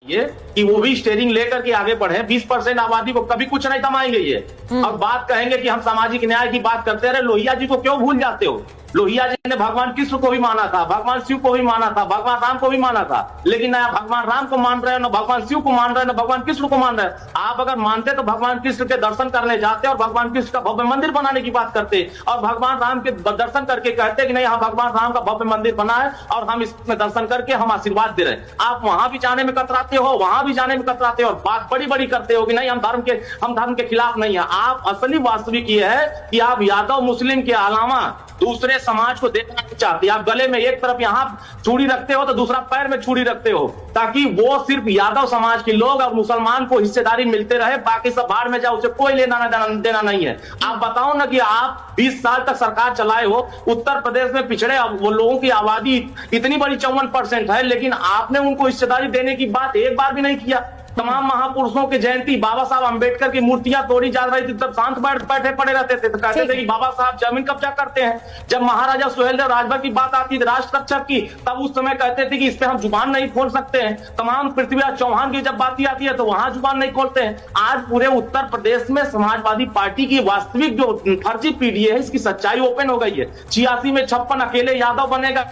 ये कि वो भी स्टेयरिंग लेकर के आगे बढ़े। 20% आबादी को कभी कुछ नहीं थमाएंगे ये। और बात कहेंगे कि हम सामाजिक न्याय की बात करते रहे, लोहिया जी को क्यों भूल जाते हो? लोहिया जी ने भगवान कृष्ण को भी माना था, भगवान शिव को भी माना था, भगवान राम को भी माना था, लेकिन ना भगवान राम को मान रहे हो, ना भगवान शिव को मान रहे हो, ना भगवान कृष्ण को मान रहे हो। आप अगर मानते तो भगवान कृष्ण के दर्शन करने जाते और भगवान कृष्ण का भव्य मंदिर बनाने की बात करते, और भगवान राम के दर्शन करके कहते कि नहीं यहाँ भगवान राम का भव्य मंदिर बना है और हम इसमें दर्शन करके हम आशीर्वाद दे रहे हैं। आप वहां भी जाने में कतराते हो, वहां भी जाने में कतराते हो और बात बड़ी बड़ी करते हो कि नहीं हम धर्म के खिलाफ नहीं है। आप असली वास्तविक ये है कि आप यादव मुस्लिम के अलावा दूसरे समाज को देखना नहीं चाहते। आप गले में एक तरफ यहाँ चूड़ी रखते हो तो दूसरा पैर में चूड़ी रखते हो, ताकि वो सिर्फ यादव समाज के लोग और मुसलमान को हिस्सेदारी मिलते रहे, बाकी सब बाहर में जाओ, उसे कोई लेना देना नहीं है। आप बताओ ना कि आप 20 साल तक सरकार चलाए हो, उत्तर प्रदेश में पिछड़े वो लोगों की आबादी इतनी बड़ी 54% है, लेकिन आपने उनको हिस्सेदारी देने की बात एक बार भी नहीं किया। तमाम महापुरुषों की जयंती, बाबा साहब अंबेडकर की मूर्तियां तोड़ी जा रही थी, तब शांत बैठे पड़े रहते थे, तो कहते थे कि बाबा साहब जमीन कब्जा करते हैं। जब महाराजा सुहेलदेव राजभर की बात आती थी राष्ट्र रक्षक की, तब उस समय कहते थे कि इस पे हम जुबान नहीं खोल सकते हैं। तमाम पृथ्वीराज चौहान की जब बात आती है तो वहां जुबान नहीं खोलते हैं। आज पूरे उत्तर प्रदेश में समाजवादी पार्टी की वास्तविक जो फर्जी पीढ़ी है, इसकी सच्चाई ओपन हो गई है। 86 में 56 अकेले यादव बनेगा,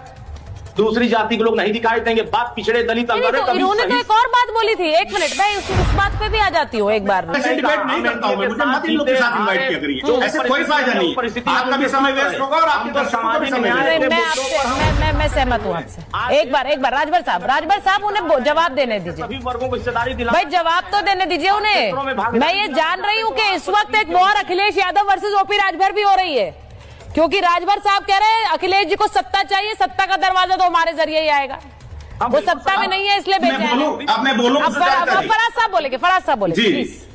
दूसरी जाति के लोग नहीं दिखाई देंगे। बात पिछड़े दलित इन्होंने तो एक और बात बोली थी, एक मिनट मैं उस बात पे भी आ जाती हूँ एक बार। ऐसे डिबेट नहीं करता हूँ, मुझे मत इन लोग के साथ इनवाइट किया करिए, ऐसे कोई फायदा नहीं। आपका भी समय वेस्ट होगा और आपके दर्शकों का भी समय वेस्ट। मैं सहमत हूँ आपसे। एक बार राजभर साहब उन्हें जवाब देने दीजिए। सभी वर्गों को हिस्सेदारी दिला, भाई जवाब तो देने दीजिए उन्हें। मैं ये जान रही हूँ कि इस वक्त एक war Akhilesh Yadav versus OP Rajbhar भी हो रही है, क्योंकि राजभर साहब कह रहे हैं अखिलेश जी को सत्ता चाहिए, सत्ता का दरवाजा तो हमारे जरिए ही आएगा। वो सत्ता में नहीं है इसलिए भेज रहे हैं। अब मैं बोलूं फराज साहब बोले जी।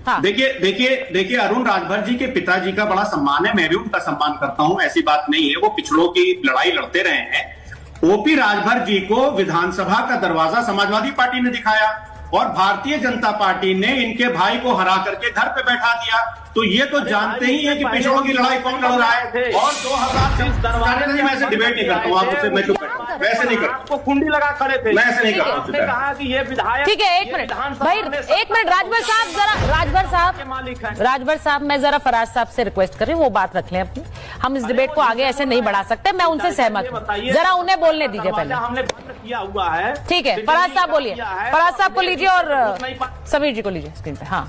हाँ। देखिए अरुण राजभर जी के पिताजी का बड़ा सम्मान है, मैं भी उनका सम्मान करता हूं, ऐसी बात नहीं है। वो पिछड़ों की लड़ाई लड़ते रहे हैं। ओपी राजभर जी को विधानसभा का दरवाजा समाजवादी पार्टी ने दिखाया और भारतीय जनता पार्टी ने इनके भाई को हरा करके घर पे बैठा दिया। तो ये तो जानते ही है कि पिछड़ों की लड़ाई कौन लड़ रहा है। और 2000 मैं ऐसे डिबेट नहीं करता हूँ, आपसे मैं चुप करता हूँ, वैसे नहीं करता। आपको कुंडी लगा खड़े थे, मैं ऐसे नहीं करता हूँ। कहा कि ये विधायक, ठीक है एक मिनट भाई, एक मिनट राजभर साहब जरा, राजभर साहब मैं जरा फराज साहब से रिक्वेस्ट कर रही हूँ, वो बात रख लें अपनी। हम इस डिबेट को आगे ऐसे नहीं बढ़ा सकते, मैं उनसे सहमत हूँ, जरा उन्हें बोलने दीजिए पहले। हमने बंद किया हुआ है, ठीक है फराज साहब बोलिए, फराज साहब को लीजिए और समीर जी को लीजिए स्क्रीन पे। हाँ